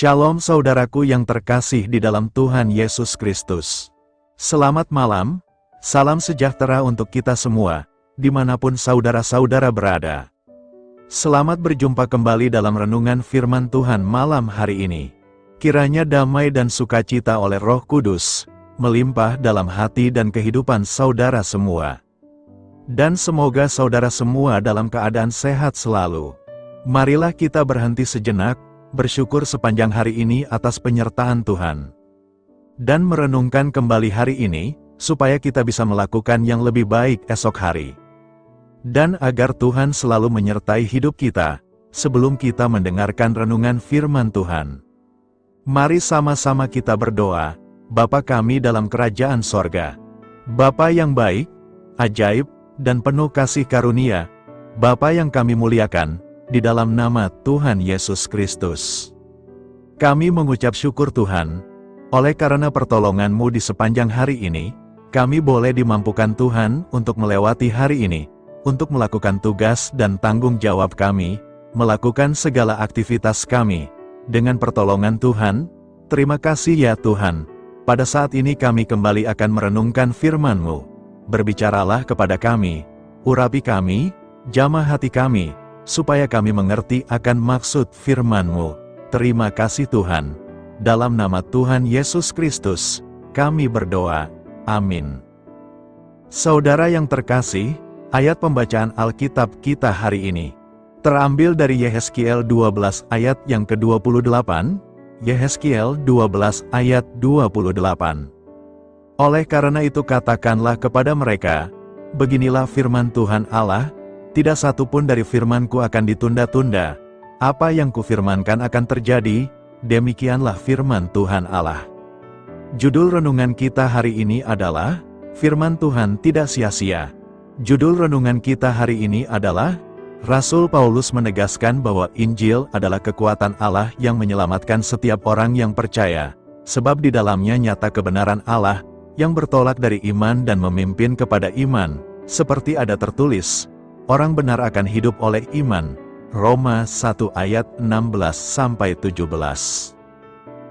Shalom saudaraku yang terkasih di dalam Tuhan Yesus Kristus. Selamat malam, salam sejahtera untuk kita semua, dimanapun saudara-saudara berada. Selamat berjumpa kembali dalam renungan firman Tuhan malam hari ini. Kiranya damai dan sukacita oleh Roh Kudus, melimpah dalam hati dan kehidupan saudara semua. Dan semoga saudara semua dalam keadaan sehat selalu. Marilah kita berhenti sejenak, bersyukur sepanjang hari ini atas penyertaan Tuhan. Dan merenungkan kembali hari ini, supaya kita bisa melakukan yang lebih baik esok hari. Dan agar Tuhan selalu menyertai hidup kita, sebelum kita mendengarkan renungan firman Tuhan. Mari sama-sama kita berdoa. Bapa kami dalam kerajaan sorga, Bapa yang baik, ajaib, dan penuh kasih karunia, Bapa yang kami muliakan, di dalam nama Tuhan Yesus Kristus. Kami mengucap syukur Tuhan, oleh karena pertolongan-Mu di sepanjang hari ini, kami boleh dimampukan Tuhan untuk melewati hari ini, untuk melakukan tugas dan tanggung jawab kami, melakukan segala aktivitas kami. Dengan pertolongan Tuhan, terima kasih ya Tuhan. Pada saat ini kami kembali akan merenungkan firman-Mu. Berbicaralah kepada kami, urapi kami, jamah hati kami, supaya kami mengerti akan maksud firman-Mu. Terima kasih Tuhan. Dalam nama Tuhan Yesus Kristus, kami berdoa. Amin. Saudara yang terkasih, ayat pembacaan Alkitab kita hari ini terambil dari Yehezkiel 12 ayat yang ke-28, Yehezkiel 12 ayat 28. Oleh karena itu katakanlah kepada mereka, beginilah firman Tuhan Allah, tidak satu pun dari firman-Ku akan ditunda-tunda. Apa yang Kufirmankan akan terjadi, demikianlah firman Tuhan Allah. Judul renungan kita hari ini adalah, Firman Tuhan tidak sia-sia. Judul renungan kita hari ini adalah, Rasul Paulus menegaskan bahwa Injil adalah kekuatan Allah yang menyelamatkan setiap orang yang percaya, sebab di dalamnya nyata kebenaran Allah, yang bertolak dari iman dan memimpin kepada iman, seperti ada tertulis, orang benar akan hidup oleh iman. Roma 1 ayat 16-17.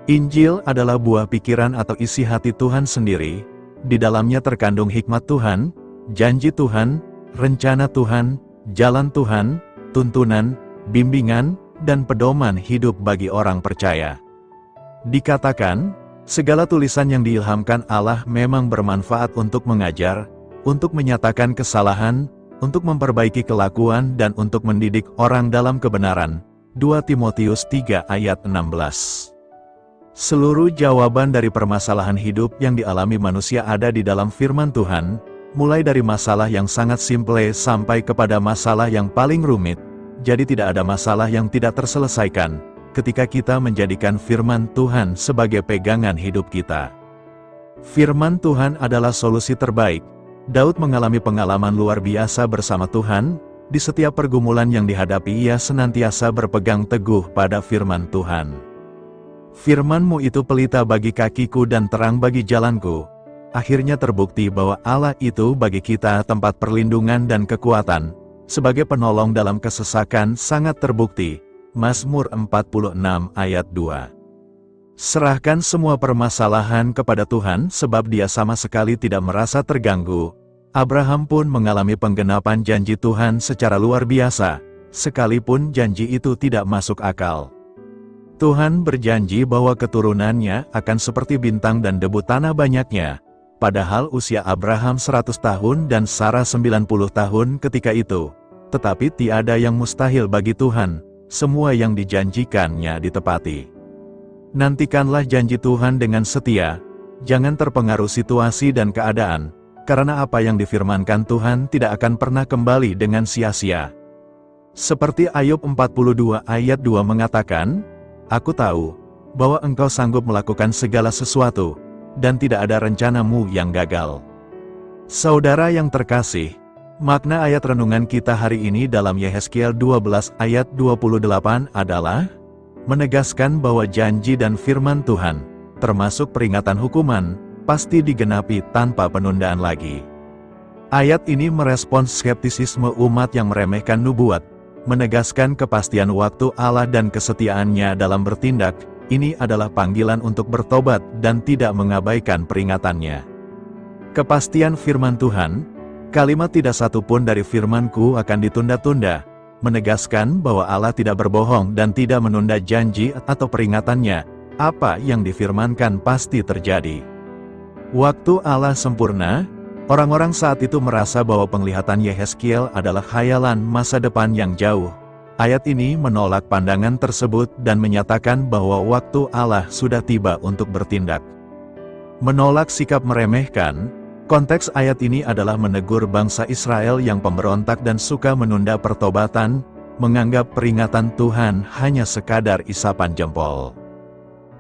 Injil adalah buah pikiran atau isi hati Tuhan sendiri. Di dalamnya terkandung hikmat Tuhan, janji Tuhan, rencana Tuhan, jalan Tuhan, tuntunan, bimbingan, dan pedoman hidup bagi orang percaya. Dikatakan, segala tulisan yang diilhamkan Allah memang bermanfaat untuk mengajar, untuk menyatakan kesalahan, untuk memperbaiki kelakuan dan untuk mendidik orang dalam kebenaran. 2 Timotius 3 ayat 16. Seluruh jawaban dari permasalahan hidup yang dialami manusia ada di dalam firman Tuhan, mulai dari masalah yang sangat simple sampai kepada masalah yang paling rumit. Jadi tidak ada masalah yang tidak terselesaikan, ketika kita menjadikan firman Tuhan sebagai pegangan hidup kita. Firman Tuhan adalah solusi terbaik. Daud mengalami pengalaman luar biasa bersama Tuhan. Di setiap pergumulan yang dihadapi ia senantiasa berpegang teguh pada firman Tuhan. Firman-Mu itu pelita bagi kakiku dan terang bagi jalanku. Akhirnya terbukti bahwa Allah itu bagi kita tempat perlindungan dan kekuatan, sebagai penolong dalam kesesakan sangat terbukti. Mazmur 46 ayat 2. Serahkan semua permasalahan kepada Tuhan sebab Dia sama sekali tidak merasa terganggu. Abraham pun mengalami penggenapan janji Tuhan secara luar biasa, sekalipun janji itu tidak masuk akal. Tuhan berjanji bahwa keturunannya akan seperti bintang dan debu tanah banyaknya, padahal usia Abraham 100 tahun dan Sarah 90 tahun ketika itu. Tetapi tiada yang mustahil bagi Tuhan, semua yang dijanjikannya ditepati. Nantikanlah janji Tuhan dengan setia, jangan terpengaruh situasi dan keadaan, karena apa yang difirmankan Tuhan tidak akan pernah kembali dengan sia-sia. Seperti Ayub 42 ayat 2 mengatakan, Aku tahu, bahwa Engkau sanggup melakukan segala sesuatu, dan tidak ada rencana-Mu yang gagal. Saudara yang terkasih, makna ayat renungan kita hari ini dalam Yehezkiel 12 ayat 28 adalah, menegaskan bahwa janji dan firman Tuhan, termasuk peringatan hukuman, pasti digenapi tanpa penundaan lagi. Ayat ini merespons skeptisisme umat yang meremehkan nubuat, menegaskan kepastian waktu Allah dan kesetiaannya dalam bertindak, ini adalah panggilan untuk bertobat dan tidak mengabaikan peringatannya. Kepastian firman Tuhan, kalimat tidak satu pun dari firman-Ku akan ditunda-tunda, menegaskan bahwa Allah tidak berbohong dan tidak menunda janji atau peringatannya. Apa yang difirmankan pasti terjadi. Waktu Allah sempurna, orang-orang saat itu merasa bahwa penglihatan Yehezkiel adalah khayalan masa depan yang jauh. Ayat ini menolak pandangan tersebut dan menyatakan bahwa waktu Allah sudah tiba untuk bertindak. Menolak sikap meremehkan, konteks ayat ini adalah menegur bangsa Israel yang pemberontak dan suka menunda pertobatan, menganggap peringatan Tuhan hanya sekadar isapan jempol.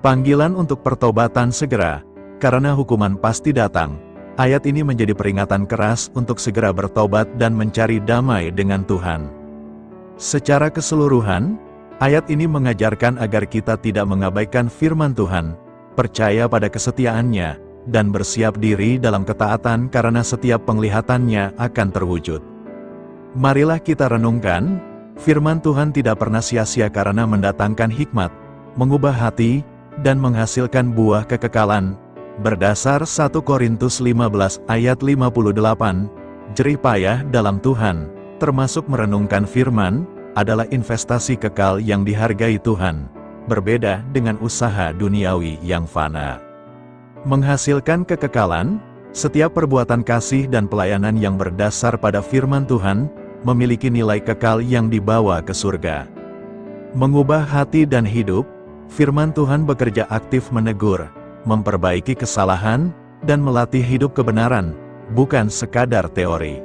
Panggilan untuk pertobatan segera, karena hukuman pasti datang. Ayat ini menjadi peringatan keras untuk segera bertobat dan mencari damai dengan Tuhan. Secara keseluruhan, ayat ini mengajarkan agar kita tidak mengabaikan firman Tuhan, percaya pada kesetiaannya, dan bersiap diri dalam ketaatan karena setiap penglihatannya akan terwujud. Marilah kita renungkan, firman Tuhan tidak pernah sia-sia karena mendatangkan hikmat, mengubah hati, dan menghasilkan buah kekekalan. Berdasar 1 Korintus 15 ayat 58, jerih payah dalam Tuhan, termasuk merenungkan firman, adalah investasi kekal yang dihargai Tuhan, berbeda dengan usaha duniawi yang fana. Menghasilkan kekekalan, setiap perbuatan kasih dan pelayanan yang berdasar pada firman Tuhan, memiliki nilai kekal yang dibawa ke surga. Mengubah hati dan hidup, firman Tuhan bekerja aktif menegur, memperbaiki kesalahan, dan melatih hidup kebenaran, bukan sekadar teori.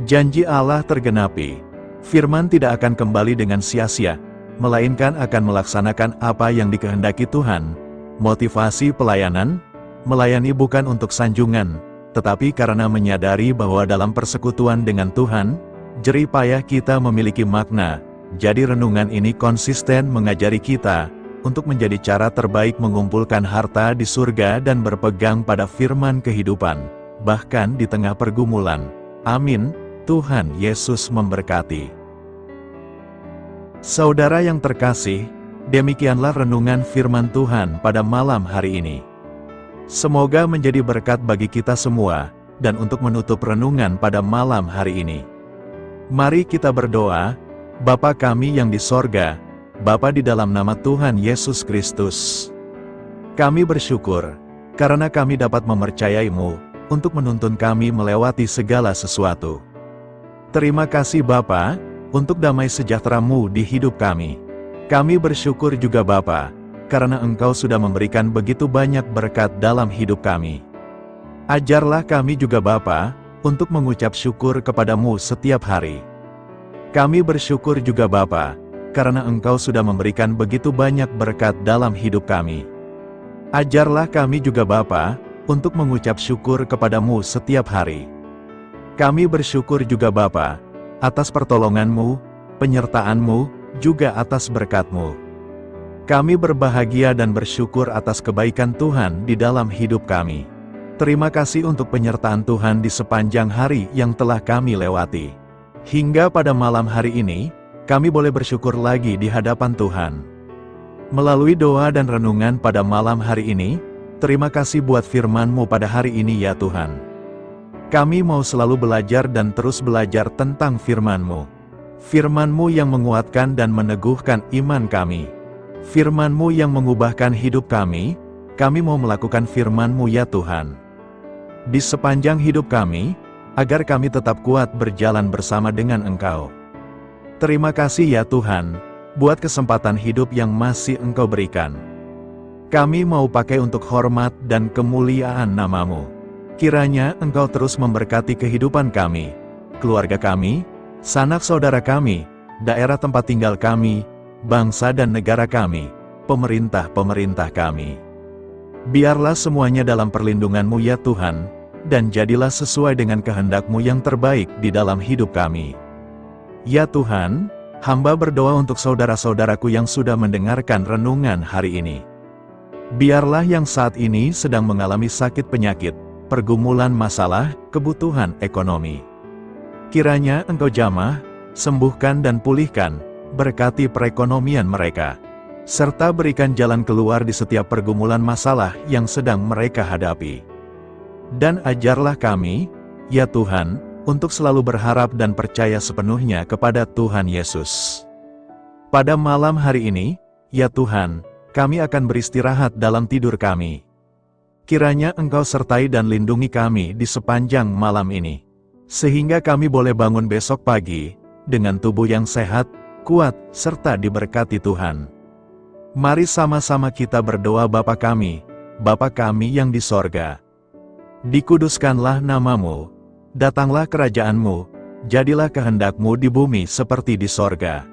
Janji Allah tergenapi. Firman tidak akan kembali dengan sia-sia, melainkan akan melaksanakan apa yang dikehendaki Tuhan. Motivasi pelayanan, melayani bukan untuk sanjungan, tetapi karena menyadari bahwa dalam persekutuan dengan Tuhan, jerih payah kita memiliki makna. Jadi renungan ini konsisten mengajari kita untuk menjadi cara terbaik mengumpulkan harta di surga dan berpegang pada firman kehidupan, bahkan di tengah pergumulan. Amin. Tuhan Yesus memberkati. Saudara yang terkasih, demikianlah renungan firman Tuhan pada malam hari ini. Semoga menjadi berkat bagi kita semua, dan untuk menutup renungan pada malam hari ini, mari kita berdoa. Bapa kami yang di sorga, Bapa di dalam nama Tuhan Yesus Kristus, kami bersyukur, karena kami dapat mempercayai-Mu, untuk menuntun kami melewati segala sesuatu. Terima kasih Bapa, untuk damai sejahtera-Mu di hidup kami. Kami bersyukur juga Bapa, karena Engkau sudah memberikan begitu banyak berkat dalam hidup kami. Ajarlah kami juga Bapa, untuk mengucap syukur kepada-Mu setiap hari. Kami bersyukur juga Bapa, karena Engkau sudah memberikan begitu banyak berkat dalam hidup kami. Ajarlah kami juga Bapa, untuk mengucap syukur kepada-Mu setiap hari. Kami bersyukur juga Bapa, atas pertolongan-Mu, penyertaan-Mu, juga atas berkat-Mu. Kami berbahagia dan bersyukur atas kebaikan Tuhan di dalam hidup kami. Terima kasih untuk penyertaan Tuhan di sepanjang hari yang telah kami lewati. Hingga pada malam hari ini, kami boleh bersyukur lagi di hadapan Tuhan. Melalui doa dan renungan pada malam hari ini, terima kasih buat firman-Mu pada hari ini ya Tuhan. Kami mau selalu belajar dan terus belajar tentang firman-Mu. Firman-Mu yang menguatkan dan meneguhkan iman kami. Firman-Mu yang mengubahkan hidup kami mau melakukan firman-Mu ya Tuhan. Di sepanjang hidup kami, agar kami tetap kuat berjalan bersama dengan Engkau. Terima kasih ya Tuhan, buat kesempatan hidup yang masih Engkau berikan. Kami mau pakai untuk hormat dan kemuliaan nama-Mu. Kiranya Engkau terus memberkati kehidupan kami, keluarga kami, sanak saudara kami, daerah tempat tinggal kami, bangsa dan negara kami, pemerintah-pemerintah kami. Biarlah semuanya dalam perlindungan-Mu ya Tuhan, dan jadilah sesuai dengan kehendak-Mu yang terbaik di dalam hidup kami. Ya Tuhan, hamba berdoa untuk saudara-saudaraku yang sudah mendengarkan renungan hari ini. Biarlah yang saat ini sedang mengalami sakit penyakit, pergumulan masalah, kebutuhan ekonomi. Kiranya Engkau jamah, sembuhkan dan pulihkan, berkati perekonomian mereka. serta berikan jalan keluar di setiap pergumulan masalah yang sedang mereka hadapi. Dan ajarlah kami, ya Tuhan, untuk selalu berharap dan percaya sepenuhnya kepada Tuhan Yesus. Pada malam hari ini, ya Tuhan, kami akan beristirahat dalam tidur kami. Kiranya Engkau sertai dan lindungi kami di sepanjang malam ini, sehingga kami boleh bangun besok pagi, dengan tubuh yang sehat, kuat, serta diberkati Tuhan. Mari sama-sama kita berdoa. Bapa kami yang di sorga. Dikuduskanlah nama-Mu, datanglah kerajaan-Mu, jadilah kehendak-Mu di bumi seperti di sorga.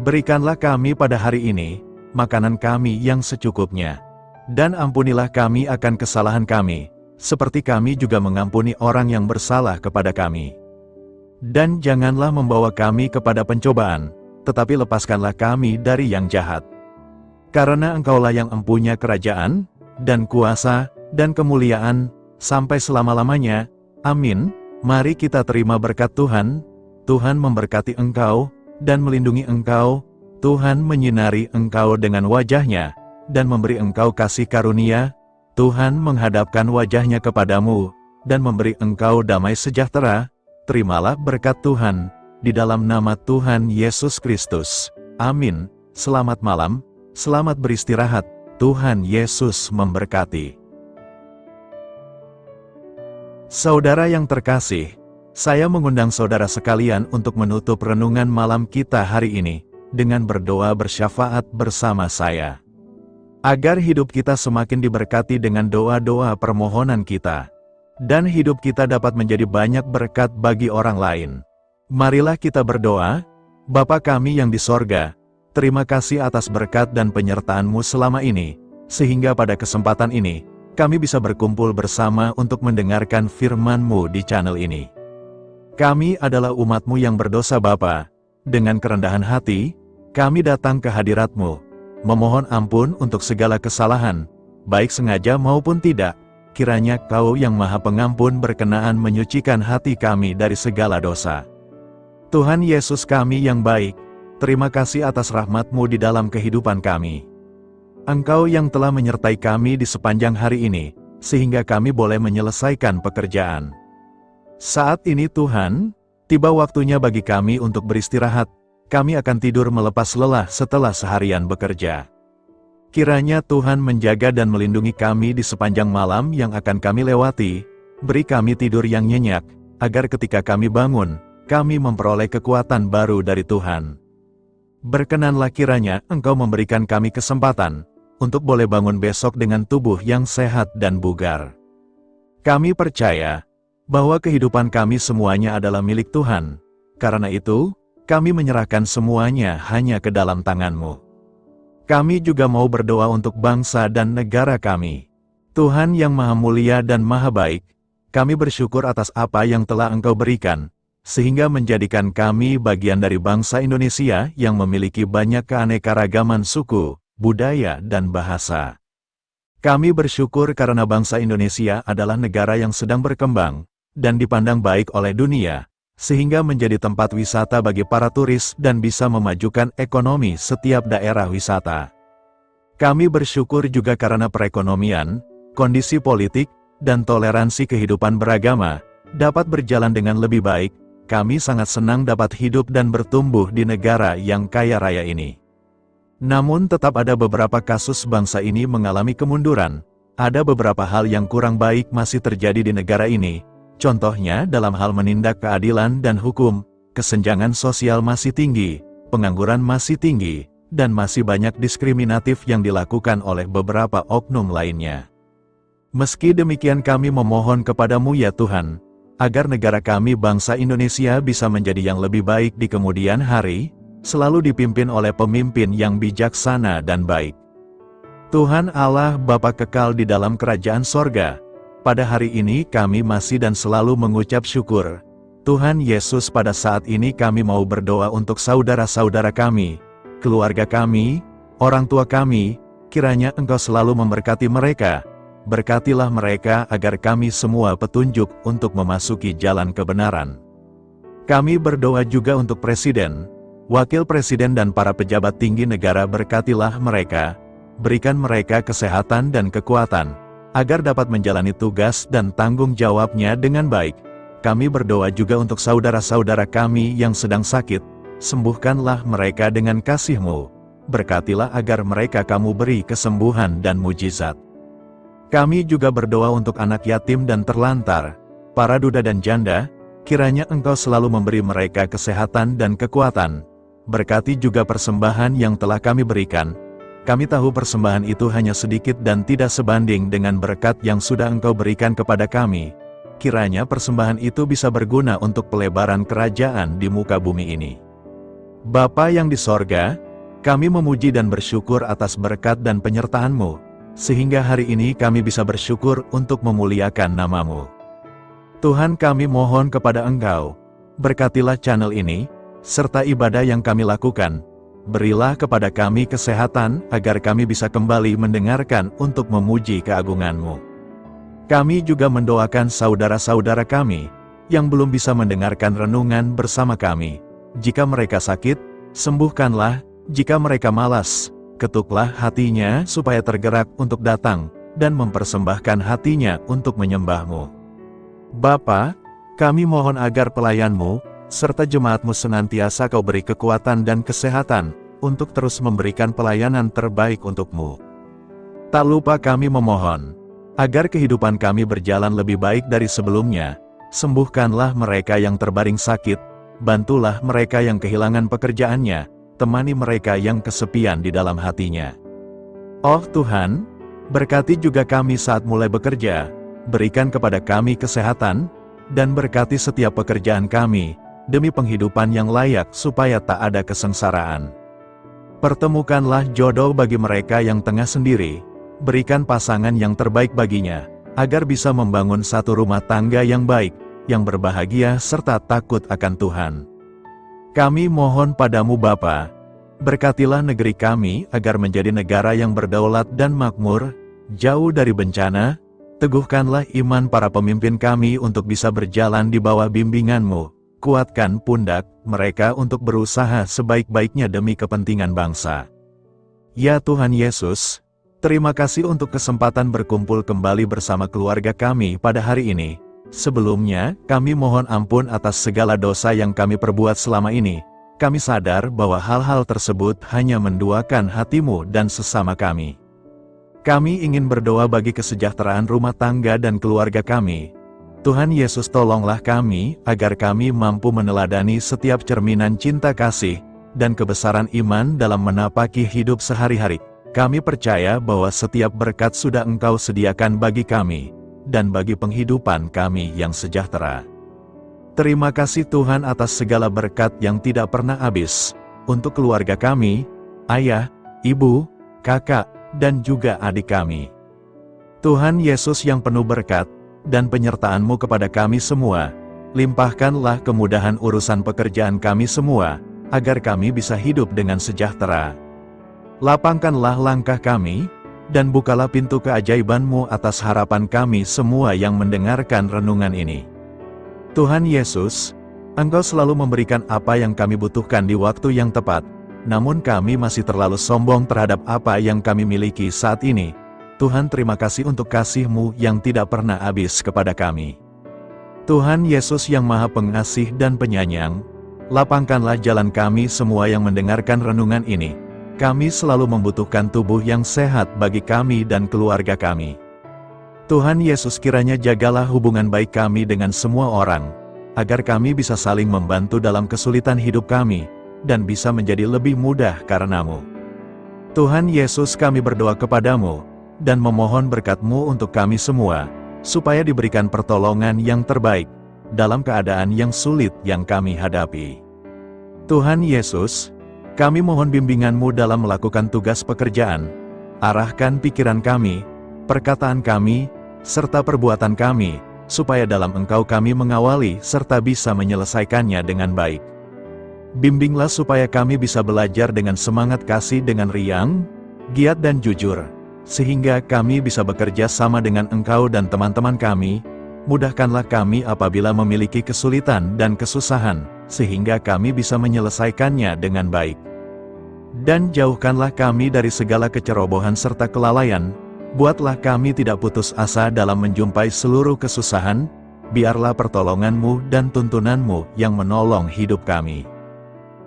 Berikanlah kami pada hari ini, makanan kami yang secukupnya. Dan ampunilah kami akan kesalahan kami, seperti kami juga mengampuni orang yang bersalah kepada kami. Dan janganlah membawa kami kepada pencobaan, tetapi lepaskanlah kami dari yang jahat. Karena Engkaulah yang empunya kerajaan, dan kuasa, dan kemuliaan, sampai selama-lamanya. Amin. Mari kita terima berkat Tuhan. Tuhan memberkati engkau, dan melindungi engkau. Tuhan menyinari engkau dengan wajah-Nya, dan memberi engkau kasih karunia. Tuhan menghadapkan wajah-Nya kepadamu, dan memberi engkau damai sejahtera. Terimalah berkat Tuhan, di dalam nama Tuhan Yesus Kristus. Amin. Selamat malam, selamat beristirahat. Tuhan Yesus memberkati. Saudara yang terkasih, saya mengundang saudara sekalian untuk menutup renungan malam kita hari ini, dengan berdoa bersyafaat bersama saya. Agar hidup kita semakin diberkati dengan doa-doa permohonan kita, dan hidup kita dapat menjadi banyak berkat bagi orang lain. Marilah kita berdoa. Bapa kami yang di sorga, terima kasih atas berkat dan penyertaan-Mu selama ini, sehingga pada kesempatan ini, kami bisa berkumpul bersama untuk mendengarkan firman-Mu di channel ini. Kami adalah umat-Mu yang berdosa Bapa. Dengan kerendahan hati, kami datang ke hadirat-Mu, memohon ampun untuk segala kesalahan, baik sengaja maupun tidak. Kiranya Kau yang Maha Pengampun berkenan menyucikan hati kami dari segala dosa. Tuhan Yesus kami yang baik, terima kasih atas rahmat-Mu di dalam kehidupan kami. Engkau yang telah menyertai kami di sepanjang hari ini, sehingga kami boleh menyelesaikan pekerjaan. Saat ini Tuhan, tiba waktunya bagi kami untuk beristirahat. Kami akan tidur melepas lelah setelah seharian bekerja. Kiranya Tuhan menjaga dan melindungi kami di sepanjang malam yang akan kami lewati. Beri kami tidur yang nyenyak, agar ketika kami bangun, kami memperoleh kekuatan baru dari Tuhan. Berkenanlah kiranya Engkau memberikan kami kesempatan untuk boleh bangun besok dengan tubuh yang sehat dan bugar. Kami percaya bahwa kehidupan kami semuanya adalah milik Tuhan. Karena itu, kami menyerahkan semuanya hanya ke dalam tangan-Mu. Kami juga mau berdoa untuk bangsa dan negara kami. Tuhan yang Maha Mulia dan Maha Baik, kami bersyukur atas apa yang telah Engkau berikan, sehingga menjadikan kami bagian dari bangsa Indonesia yang memiliki banyak keanekaragaman suku, budaya, dan bahasa. Kami bersyukur karena bangsa Indonesia adalah negara yang sedang berkembang, dan dipandang baik oleh dunia, sehingga menjadi tempat wisata bagi para turis dan bisa memajukan ekonomi setiap daerah wisata. Kami bersyukur juga karena perekonomian, kondisi politik, dan toleransi kehidupan beragama dapat berjalan dengan lebih baik. Kami sangat senang dapat hidup dan bertumbuh di negara yang kaya raya ini. Namun tetap ada beberapa kasus bangsa ini mengalami kemunduran. Ada beberapa hal yang kurang baik masih terjadi di negara ini. Contohnya dalam hal menindak keadilan dan hukum, kesenjangan sosial masih tinggi, pengangguran masih tinggi, dan masih banyak diskriminatif yang dilakukan oleh beberapa oknum lainnya. Meski demikian kami memohon kepada-Mu ya Tuhan, agar negara kami bangsa Indonesia bisa menjadi yang lebih baik di kemudian hari, selalu dipimpin oleh pemimpin yang bijaksana dan baik. Tuhan Allah Bapa kekal di dalam kerajaan sorga, pada hari ini kami masih dan selalu mengucap syukur. Tuhan Yesus, pada saat ini kami mau berdoa untuk saudara-saudara kami, keluarga kami, orang tua kami. Kiranya Engkau selalu memberkati mereka. Berkatilah mereka agar kami semua petunjuk untuk memasuki jalan kebenaran. Kami berdoa juga untuk Presiden, Wakil Presiden dan para pejabat tinggi negara berkatilah mereka, berikan mereka kesehatan dan kekuatan, agar dapat menjalani tugas dan tanggung jawabnya dengan baik. Kami berdoa juga untuk saudara-saudara kami yang sedang sakit, sembuhkanlah mereka dengan kasih-Mu. Berkatilah agar mereka Kamu beri kesembuhan dan mujizat. Kami juga berdoa untuk anak yatim dan terlantar, para duda dan janda, kiranya Engkau selalu memberi mereka kesehatan dan kekuatan. Berkati juga persembahan yang telah kami berikan. Kami tahu persembahan itu hanya sedikit dan tidak sebanding dengan berkat yang sudah Engkau berikan kepada kami. Kiranya persembahan itu bisa berguna untuk pelebaran kerajaan di muka bumi ini. Bapa yang di sorga, kami memuji dan bersyukur atas berkat dan penyertaan-Mu, sehingga hari ini kami bisa bersyukur untuk memuliakan nama-Mu. Tuhan, kami mohon kepada Engkau, berkatilah channel ini, serta ibadah yang kami lakukan. Berilah kepada kami kesehatan, agar kami bisa kembali mendengarkan untuk memuji keagungan-Mu. Kami juga mendoakan saudara-saudara kami, yang belum bisa mendengarkan renungan bersama kami. Jika mereka sakit, sembuhkanlah. Jika mereka malas, ketuklah hatinya supaya tergerak untuk datang, dan mempersembahkan hatinya untuk menyembah-Mu. Bapa, kami mohon agar pelayan-Mu, serta jemaat-Mu senantiasa Kau beri kekuatan dan kesehatan, untuk terus memberikan pelayanan terbaik untuk-Mu. Tak lupa kami memohon, agar kehidupan kami berjalan lebih baik dari sebelumnya. Sembuhkanlah mereka yang terbaring sakit, bantulah mereka yang kehilangan pekerjaannya, temani mereka yang kesepian di dalam hatinya. Oh Tuhan, berkati juga kami saat mulai bekerja, berikan kepada kami kesehatan, dan berkati setiap pekerjaan kami, demi penghidupan yang layak supaya tak ada kesengsaraan. Pertemukanlah jodoh bagi mereka yang tengah sendiri, berikan pasangan yang terbaik baginya, agar bisa membangun satu rumah tangga yang baik, yang berbahagia serta takut akan Tuhan. Kami mohon padamu Bapa, berkatilah negeri kami agar menjadi negara yang berdaulat dan makmur, jauh dari bencana. Teguhkanlah iman para pemimpin kami untuk bisa berjalan di bawah bimbingan-Mu. Kuatkan pundak mereka untuk berusaha sebaik-baiknya demi kepentingan bangsa. Ya Tuhan Yesus, terima kasih untuk kesempatan berkumpul kembali bersama keluarga kami pada hari ini. Sebelumnya, kami mohon ampun atas segala dosa yang kami perbuat selama ini. Kami sadar bahwa hal-hal tersebut hanya menduakan hati-Mu dan sesama kami. Kami ingin berdoa bagi kesejahteraan rumah tangga dan keluarga kami. Tuhan Yesus, tolonglah kami, agar kami mampu meneladani setiap cerminan cinta kasih, dan kebesaran iman dalam menapaki hidup sehari-hari. Kami percaya bahwa setiap berkat sudah Engkau sediakan bagi kami, dan bagi penghidupan kami yang sejahtera. Terima kasih Tuhan atas segala berkat yang tidak pernah habis, untuk keluarga kami, ayah, ibu, kakak, dan juga adik kami. Tuhan Yesus yang penuh berkat, dan penyertaan-Mu kepada kami semua, limpahkanlah kemudahan urusan pekerjaan kami semua, agar kami bisa hidup dengan sejahtera. Lapangkanlah langkah kami, dan bukalah pintu keajaiban-Mu atas harapan kami semua yang mendengarkan renungan ini. Tuhan Yesus, Engkau selalu memberikan apa yang kami butuhkan di waktu yang tepat, namun kami masih terlalu sombong terhadap apa yang kami miliki saat ini. Tuhan, terima kasih untuk kasih-Mu yang tidak pernah habis kepada kami. Tuhan Yesus yang Maha Pengasih dan Penyayang, lapangkanlah jalan kami semua yang mendengarkan renungan ini. Kami selalu membutuhkan tubuh yang sehat bagi kami dan keluarga kami. Tuhan Yesus, kiranya jagalah hubungan baik kami dengan semua orang, agar kami bisa saling membantu dalam kesulitan hidup kami, dan bisa menjadi lebih mudah karena-Mu. Tuhan Yesus, kami berdoa kepada-Mu, dan memohon berkat-Mu untuk kami semua, supaya diberikan pertolongan yang terbaik, dalam keadaan yang sulit yang kami hadapi. Tuhan Yesus, kami mohon bimbingan-Mu dalam melakukan tugas pekerjaan. Arahkan pikiran kami, perkataan kami, serta perbuatan kami, supaya dalam Engkau kami mengawali serta bisa menyelesaikannya dengan baik. Bimbinglah supaya kami bisa belajar dengan semangat kasih dengan riang, giat dan jujur, sehingga kami bisa bekerja sama dengan Engkau dan teman-teman kami, Mudahkanlah kami apabila memiliki kesulitan dan kesusahan, sehingga kami bisa menyelesaikannya dengan baik. Dan jauhkanlah kami dari segala kecerobohan serta kelalaian, buatlah kami tidak putus asa dalam menjumpai seluruh kesusahan, biarlah pertolongan-Mu dan tuntunan-Mu yang menolong hidup kami.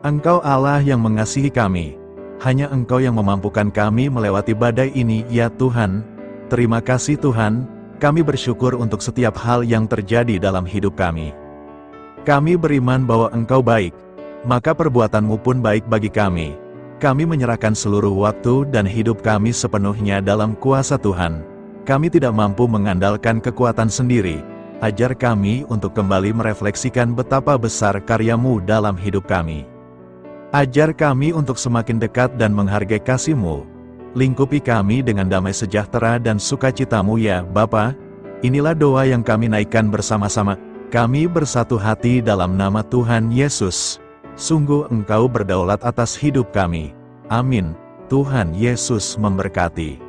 Engkau Allah yang mengasihi kami, hanya Engkau yang memampukan kami melewati badai ini ya Tuhan. Terima kasih Tuhan. Kami bersyukur untuk setiap hal yang terjadi dalam hidup kami. Kami beriman bahwa Engkau baik, maka perbuatan-Mu pun baik bagi kami. Kami menyerahkan seluruh waktu dan hidup kami sepenuhnya dalam kuasa Tuhan. Kami tidak mampu mengandalkan kekuatan sendiri. Ajar kami untuk kembali merefleksikan betapa besar karya-Mu dalam hidup kami. Ajar kami untuk semakin dekat dan menghargai kasih-Mu. Lingkupi kami dengan damai sejahtera dan sukacita-Mu ya Bapa. Inilah doa yang kami naikkan bersama-sama. Kami bersatu hati dalam nama Tuhan Yesus. Sungguh Engkau berdaulat atas hidup kami. Amin. Tuhan Yesus memberkati.